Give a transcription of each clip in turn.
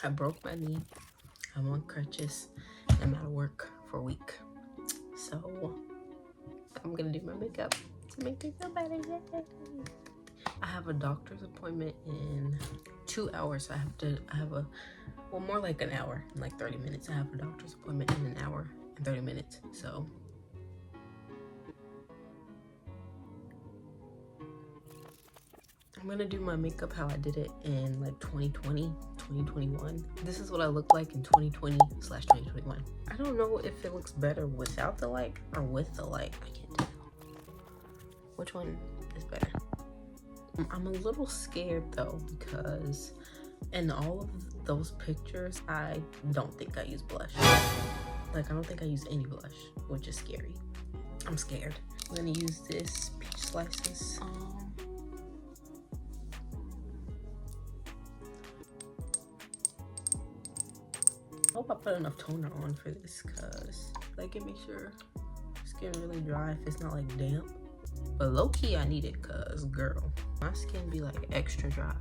I broke my knee. I'm on crutches. I'm out of work for a week. So I'm gonna do my makeup to make me feel better. Yay. I have a doctor's appointment in 2 hours. I have a, well, more like an hour, in like 30 minutes. I have a doctor's appointment in an hour and 30 minutes. So I'm gonna do my makeup how I did it in like 2020, 2021. This is what I look like in 2020/2021. I don't know if it looks better without the light or with the light. I can't tell. Which one is better? I'm a little scared though, because in all of those pictures, I don't think I use blush. Like, I don't think I use any blush, which is scary. I'm scared. I'm gonna use this peach slices. I hope I put enough toner on for this, cause like it makes your skin really dry if it's not like damp. But low-key I need it, cause girl, my skin be like extra dry.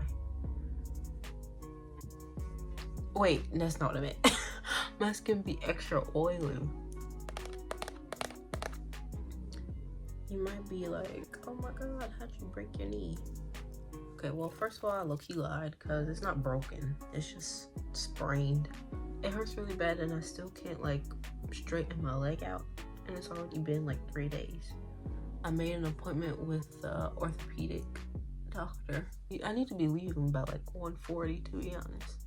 Wait, that's not what I meant. My skin be extra oily. You might be like, oh my god, how'd you break your knee? Okay, well, first of all, I low-key lied, because it's not broken. It's just sprained. It hurts really bad, and I still can't like straighten my leg out, and it's already been like 3 days. I made an appointment with the orthopedic doctor. I need to be leaving by like 1:40 to be honest,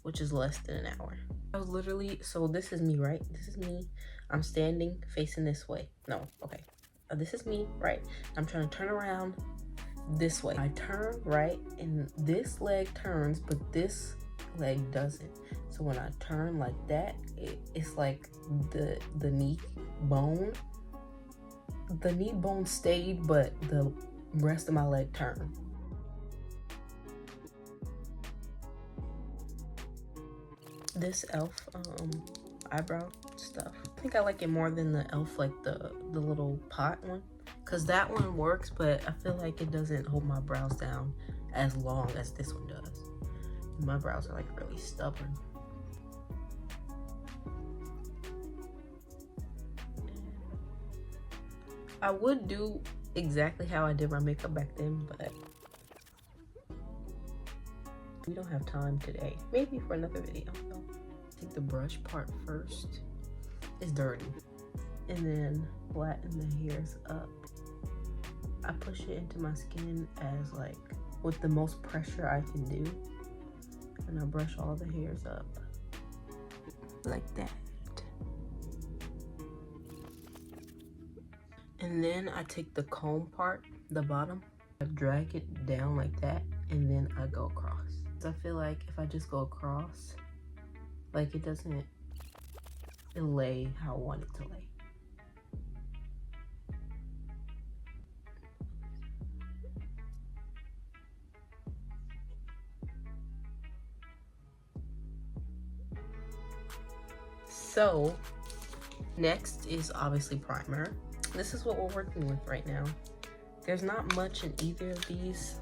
which is less than an hour. I was literally, so this is me, right? This is me. I'm standing facing this way. No, okay. This is me, right? I'm trying to turn around this way. I turn right, and this leg turns, but this leg doesn't. So when I turn like that, it's like the knee bone stayed, but the rest of my leg turned. This elf eyebrow stuff, I think I like it more than the elf, like the little pot one, because that one works, but I feel like it doesn't hold my brows down as long as this one does. My brows are like really stubborn. I would do exactly how I did my makeup back then, but we don't have time today. Maybe for another video though. Take the brush part first. It's dirty. And then flatten the hairs up. I push it into my skin as like with the most pressure I can do. And I brush all the hairs up like that. And then I take the comb part, the bottom, I drag it down like that, and then I go across. So I feel like if I just go across, like it doesn't lay how I want it to lay. So next is obviously primer. This is what we're working with right now. There's not much in either of these.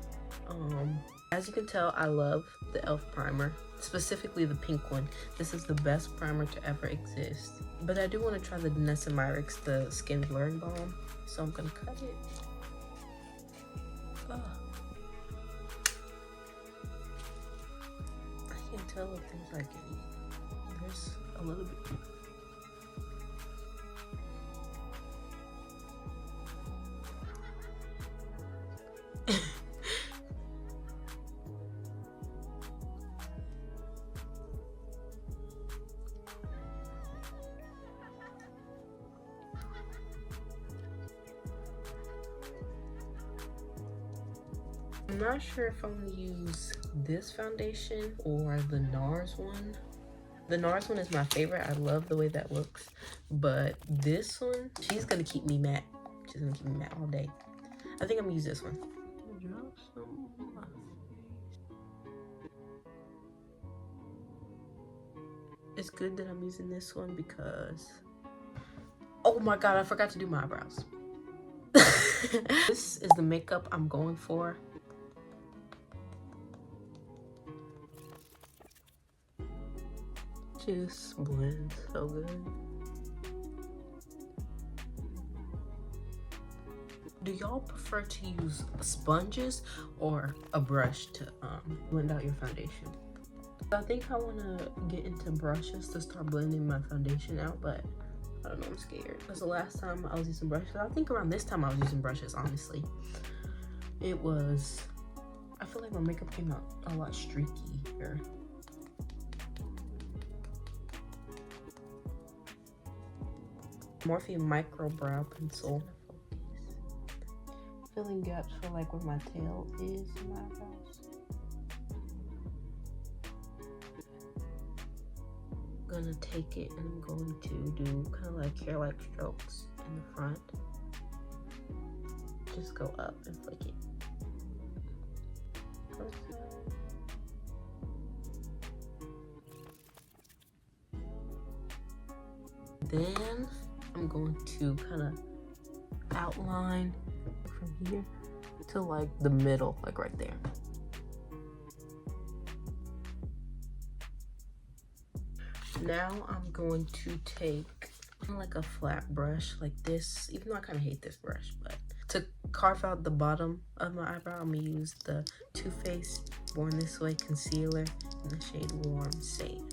As you can tell, I love the e.l.f. primer, specifically the pink one. This is the best primer to ever exist. But I do want to try the Niacinamide's, the Skin Blurring Balm. So I'm gonna cut it. Oh. I can't tell if there's like any. There's a little bit. I'm not sure if I'm gonna use this foundation or the NARS one. The NARS one is my favorite. I love the way that looks. But this one, she's gonna keep me matte. She's gonna keep me matte all day. I think I'm gonna use this one. Drop some on my face. It's good that I'm using this one because, oh my god, I forgot to do my eyebrows. This is the makeup I'm going for. just blends so good. Do y'all prefer to use sponges or a brush to blend out your foundation? I think I want to get into brushes to start blending my foundation out, but I don't know, I'm scared. Because the last time I was using brushes, I think around this time I was using brushes, honestly. I feel like my makeup came out a lot streakier. Morphe Micro Brow Pencil. Filling gaps for like where my tail is in my eyebrows. I'm gonna take it and I'm going to do kind of like hair-like strokes in the front. Just go up and flick it. Then I'm going to kind of outline from here to like the middle, like right there. Now I'm going to take like a flat brush like this, even though I kind of hate this brush, but to carve out the bottom of my eyebrow, I'm gonna use the Too Faced Born This Way concealer in the shade Warm Sand.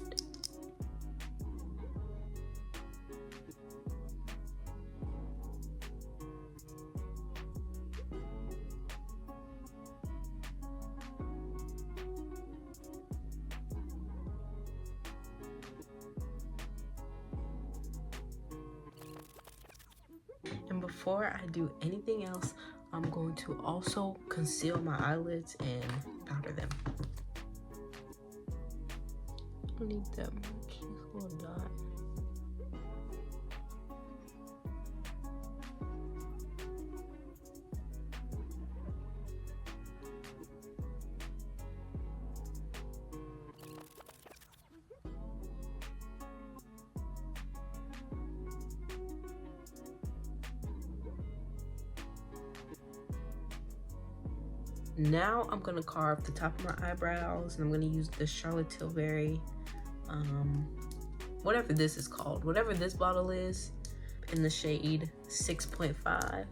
And before I do anything else, I'm going to also conceal my eyelids and powder them. I don't need that much, just a little dot. Now I'm gonna carve the top of my eyebrows, and I'm gonna use the Charlotte Tilbury, whatever this is called, whatever this bottle is, in the shade 6.5.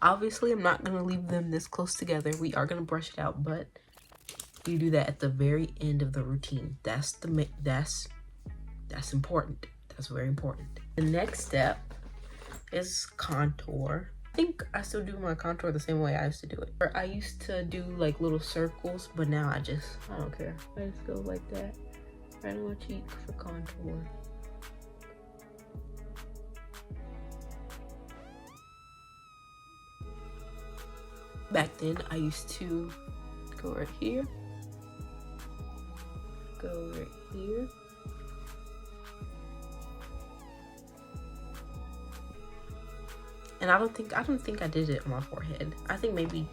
Obviously, I'm not gonna leave them this close together. We are gonna brush it out, but we do that at the very end of the routine. That's important. That's very important. The next step is contour. I think I still do my contour the same way I used to do it. Or I used to do like little circles, but now I don't care. I just go like that, right on my cheek for contour. Back then, I used to go right here, go right here, and I don't think I did it on my forehead. I think maybe.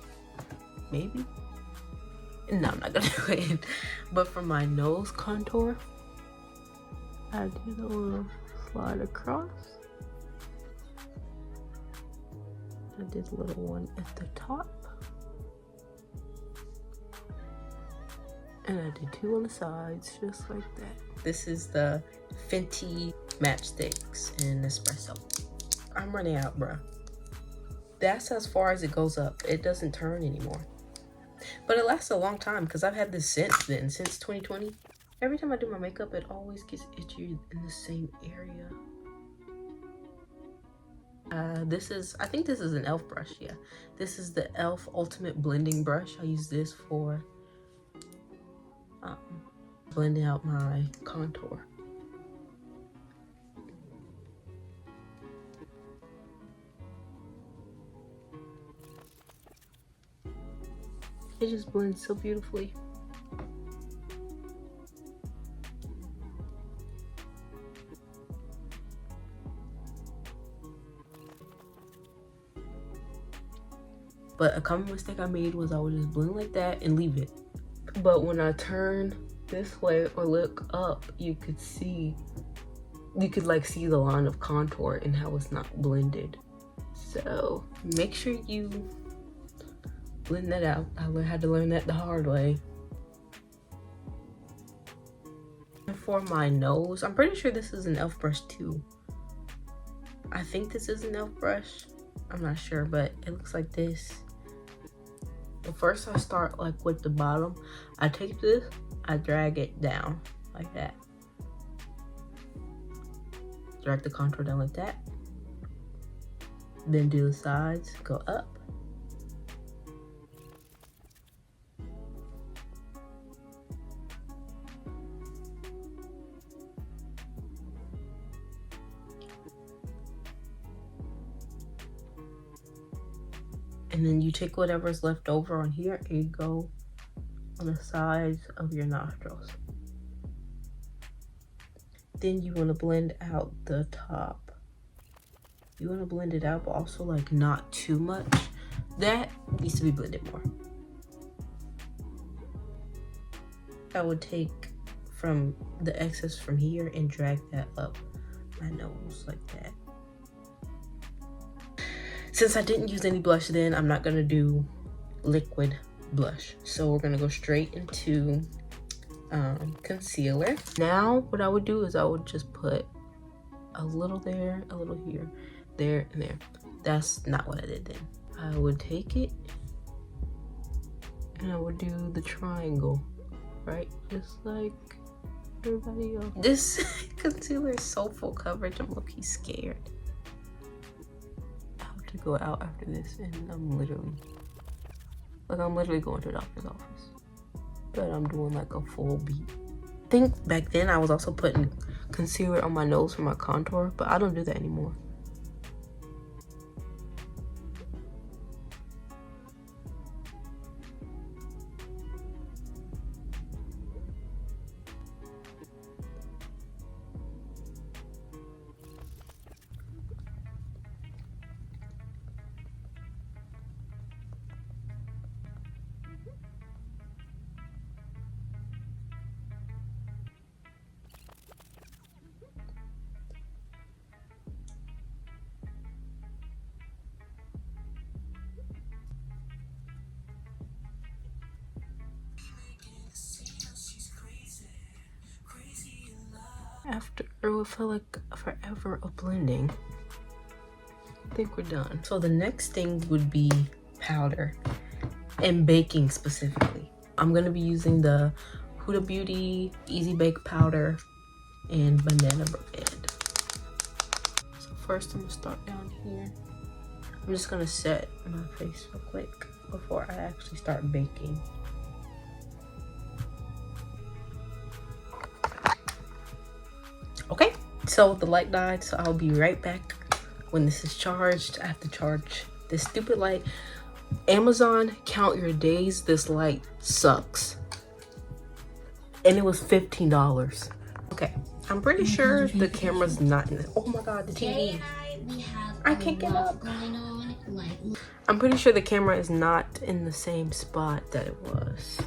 No, I'm not gonna do it. But for my nose contour, I did a little slide across. I did a little one at the top. And I did two on the sides, just like that. This is the Fenty Matchsticks in Espresso. I'm running out, bro. That's as far as it goes up. It doesn't turn anymore. But it lasts a long time because I've had this since then, since 2020. Every time I do my makeup, it always gets itchy in the same area. I think this is an e.l.f. brush, yeah. This is the e.l.f. Ultimate Blending Brush. I use this for blending out my contour. It just blends so beautifully. But a common mistake I made was I would just blend like that and leave it. But when I turn this way or look up, you could like see the line of contour and how it's not blended. So make sure you blend that out. I had to learn that the hard way. And for my nose, I'm pretty sure this is an e.l.f. brush too. I think this is an e.l.f. brush. I'm not sure, but it looks like this. But first I start like with the bottom. I take this, I drag it down like that. Drag the contour down like that. Then do the sides, go up. And then you take whatever's left over on here and you go on the sides of your nostrils. Then you want to blend out the top. You want to blend it out, but also like not too much. That needs to be blended more. I would take from the excess from here and drag that up my nose like that. Since I didn't use any blush then, I'm not gonna do liquid blush. So we're gonna go straight into concealer. Now what I would do is I would just put a little there, a little here, there, and there. That's not what I did then. I would take it and I would do the triangle, right? Just like everybody else. This concealer is so full coverage, I'm low-key scared. To go out after this, and I'm literally going to the doctor's office, but I'm doing like a full beat. I think back then I was also putting concealer on my nose for my contour, but I don't do that anymore. After what felt like forever of blending, I think we're done. So the next thing would be powder and baking specifically. I'm gonna be using the Huda Beauty Easy Bake Powder and Banana Bread. So first I'm gonna start down here. I'm just gonna set my face real quick before I actually start baking. Okay, so the light died, so I'll be right back when this is charged. I have to charge this stupid light. Amazon, count your days, this light sucks. And it was $15. Okay, I'm pretty sure the camera's not in this. Oh my god, the TV. I can't get up. I'm pretty sure the camera is not in the same spot that it was.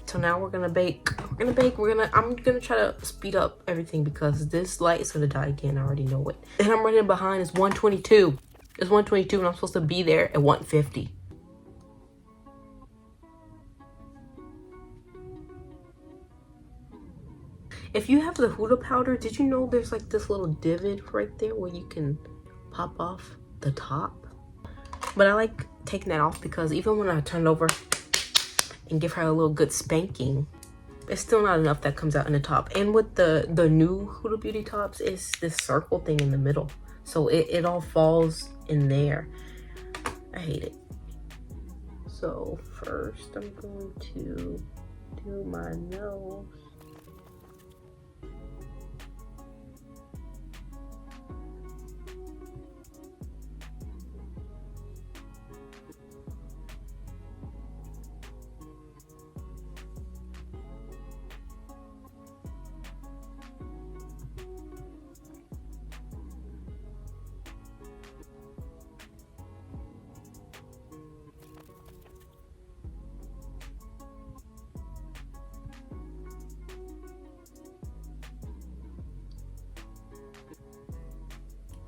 So now we're gonna bake. I'm gonna try to speed up everything because this light is gonna die again. I already know it. And I'm running behind. It's 1:22. It's 1:22 and I'm supposed to be there at 1:50. If you have the Huda powder, did you know there's like this little divot right there where you can pop off the top? But I like taking that off because even when I turn it over and give her a little good spanking, it's still not enough that comes out in the top. And with the new Huda Beauty tops, it's this circle thing in the middle. So it all falls in there. I hate it. So first I'm going to do my nose.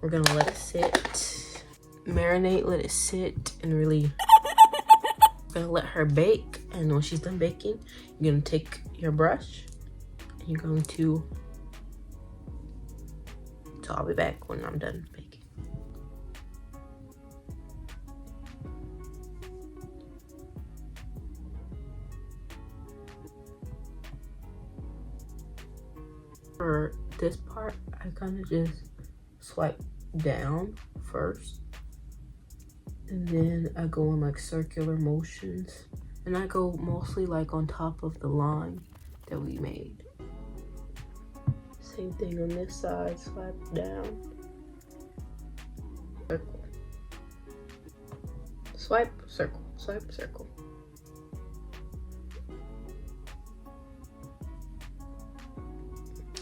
We're gonna let it sit. marinate, let it sit, and really gonna let her bake. And when she's done baking, you're gonna take your brush and you're going to, so I'll be back when I'm done baking. For this part, I kind of just swipe down first, and then I go in like circular motions, and I go mostly like on top of the line that we made. Same thing on this side, swipe down, circle, swipe, circle, swipe, circle.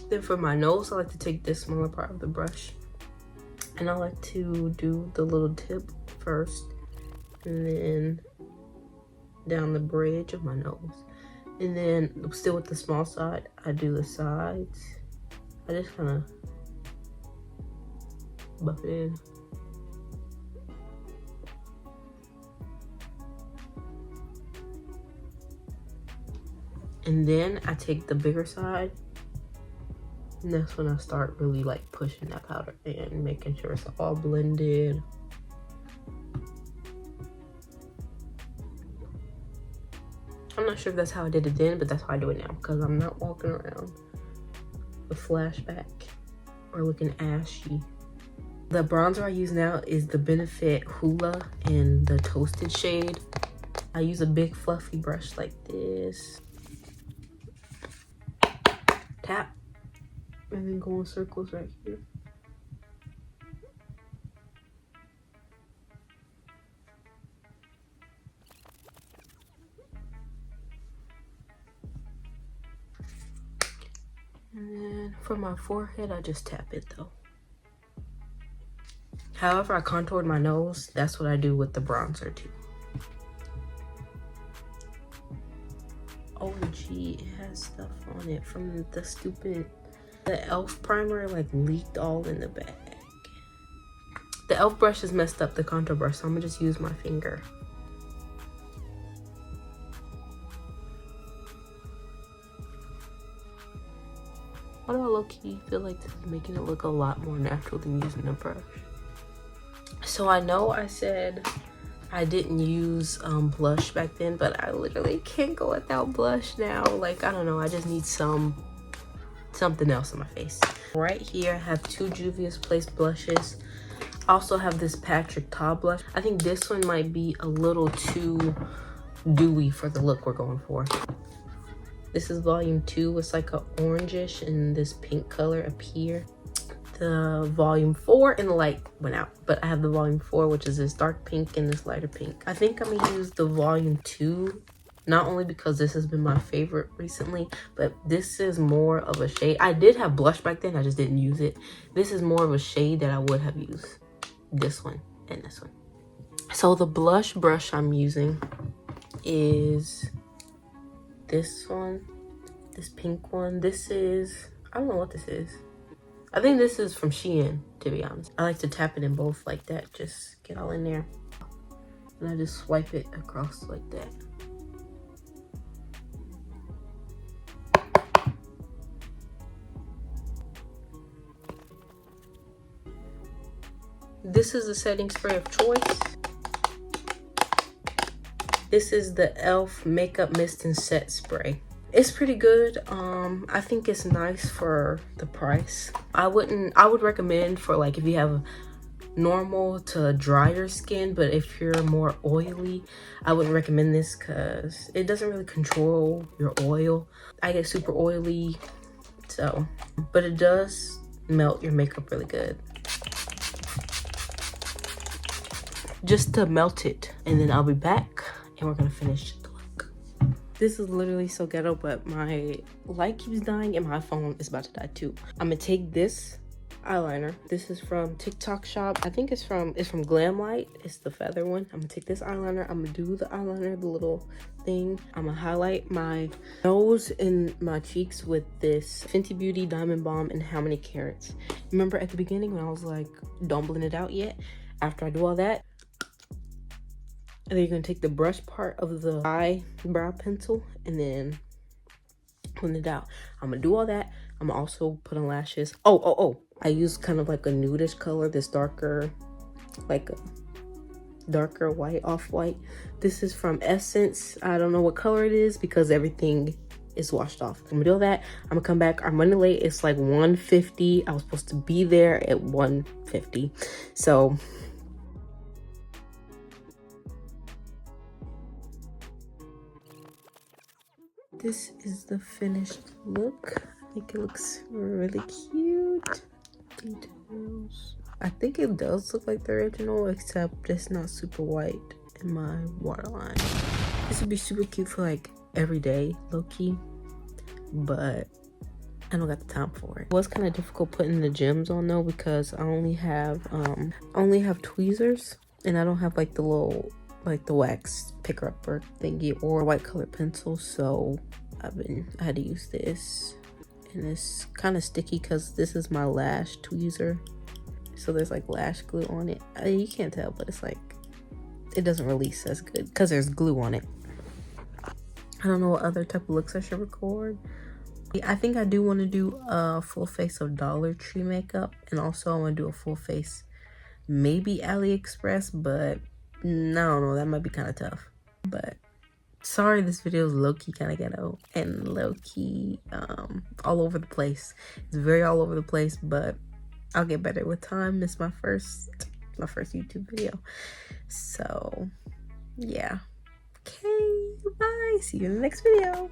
Then for my nose, I like to take this smaller part of the brush, and I like to do the little tip first, and then down the bridge of my nose. And then still with the small side, I do the sides. I just kind of buff it in. And then I take the bigger side, and that's when I start really like pushing that powder in, making sure it's all blended. I'm not sure if that's how I did it then, but that's how I do it now, because I'm not walking around with flashback or looking ashy. The bronzer I use now is the Benefit Hoola in the Toasted shade. I use a big fluffy brush like this. Tap. And then go in circles right here. And then for my forehead, I just tap it though. However I contoured my nose, that's what I do with the bronzer too. OMG, it has stuff on it from the e.l.f. primer, like leaked all in the bag. The e.l.f. brush is messed up, the contour brush, so I'm gonna just use my finger. Why do I low-key feel like this is making it look a lot more natural than using a brush? So I know I said I didn't use blush back then, but I literally can't go without blush now. Like, I don't know, I just need something else on my face. Right here I have two Juvia's Place blushes. I also have this Patrick Ta blush. I think this one might be a little too dewy for the look we're going for. This is volume 2. It's like a orangish and this pink color up here. The volume 4 and the light went out, but I have the volume 4, which is this dark pink and this lighter pink. I think I'm gonna use the volume 2, not only because this has been my favorite recently, but this is more of a shade. I did have blush back then, I just didn't use it. This is more of a shade that I would have used. This one and this one. So the blush brush I'm using is this one, this pink one. This is, I don't know what this is. I think this is from Shein, to be honest. I like to tap it in both like that, just get all in there. And I just swipe it across like that. This is the setting spray of choice. This is the e.l.f. Makeup Mist and Set Spray. It's pretty good. I think it's nice for the price. I would recommend for like if you have normal to drier skin, but if you're more oily, I wouldn't recommend this because it doesn't really control your oil. I get super oily, so, but it does melt your makeup really good. Just to melt it, and then I'll be back and we're gonna finish the look. This is literally so ghetto, but my light keeps dying and my phone is about to die too. I'm gonna take this eyeliner. This is from TikTok shop. I think it's from Glam Light. It's the feather one. I'm gonna take this eyeliner. I'm gonna do the eyeliner, the little thing. I'm gonna highlight my nose and my cheeks with this Fenty Beauty Diamond Balm and How Many Carats. Remember at the beginning when I was like, don't blend it out yet? After I do all that, and then you're gonna take the brush part of the eyebrow pencil and then blend it out. I'm gonna do all that. I'm gonna also put on lashes. Oh, I use kind of like a nudish color, this darker, like a darker white, off-white. This is from Essence. I don't know what color it is because everything is washed off. I'm gonna do all that. I'm gonna come back. I'm running late. It's like 1:50. I was supposed to be there at 1:50. So this is the finished look. I think it looks really cute. Details. I think it does look like the original, except it's not super white in my waterline. This would be super cute for like every day, low-key, but I don't got the time for it. It was kind of difficult putting the gems on though because I only have tweezers and I don't have like the little the wax picker upper thingy or white color pencil, so I had to use this, and it's kind of sticky because this is my lash tweezer, so there's like lash glue on it. You can't tell, but it's like it doesn't release as good because there's glue on it. I don't know what other type of looks I should record. I think I do want to do a full face of Dollar Tree makeup, and also I want to do a full face maybe AliExpress, but I don't know, that might be kind of tough. But sorry, this video is low-key kind of ghetto and low-key all over the place. It's very all over the place, but I'll get better with time. It's my first YouTube video, so yeah. Okay, bye, see you in the next video.